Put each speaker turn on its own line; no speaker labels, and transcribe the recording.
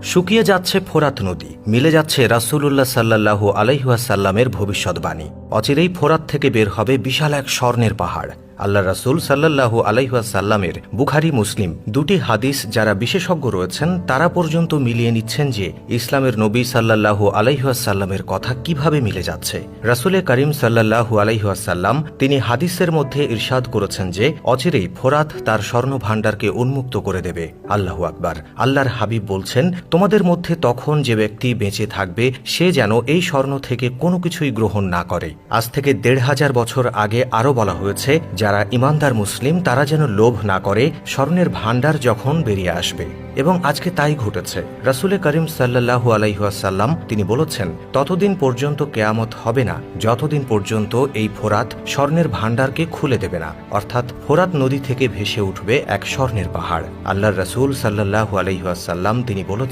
শুকিয়ে যাচ্ছে ফোরাত নদী, মিলে যাচ্ছে রাসূলুল্লাহ সাল্লাল্লাহু আলাইহি ওয়াসাল্লামের ভবিষ্যৎবাণী। অচিরেই ফোরাত থেকে বের হবে বিশাল এক স্বর্ণের পাহাড়। আল্লাহ রাসূল সাল্লাল্লাহু আলাইহি ওয়াসাল্লামের বুখারী মুসলিম দুটি হাদিস যারা বিশেষজ্ঞ রয়েছেন তারা পর্যন্ত মিলিয়ে নিচ্ছেন যে ইসলামের নবী সাল্লাল্লাহু আলাইহি ওয়াসাল্লামের কথা কিভাবে মিলে যাচ্ছে। রাসূলে করিম সাল্লাল্লাহু আলাইহি ওয়াসাল্লাম তিনি হাদিসের মধ্যে ইরশাদ করেছেন যে অচিরেই ফোরাত তার স্বর্ণ ভাণ্ডারকে উন্মুক্ত করে দেবে। আল্লাহু আকবার। আল্লাহর হাবিব বলছেন, তোমাদের মধ্যে তখন যে ব্যক্তি বেঁচে থাকবে সে যেন এই স্বর্ণ থেকে কোনো কিছুই গ্রহণ না করে। আজ থেকে ১৫০০ বছর আগে আরও বলা হয়েছে, যারা ইমানদার মুসলিম তারা যেন লোভ না করে স্বর্ণের ভাণ্ডার যখন বেরিয়ে আসবে, এবং আজকে তাই ঘটেছে। রাসূলে করিম সাল্লাল্লাহু আলাইহি ওয়াসাল্লাম তিনি বলেছেন, ততদিন পর্যন্ত কিয়ামত হবে না যতদিন পর্যন্ত এই ফোরাত স্বর্ণের ভাণ্ডারকে খুলে দেবে না, অর্থাৎ ফোরাত নদী থেকে ভেসে উঠবে এক স্বর্ণের পাহাড়। আল্লাহর রাসূল সাল্লাল্লাহু আলাইহি ওয়াসাল্লাম তিনি বলেছেন,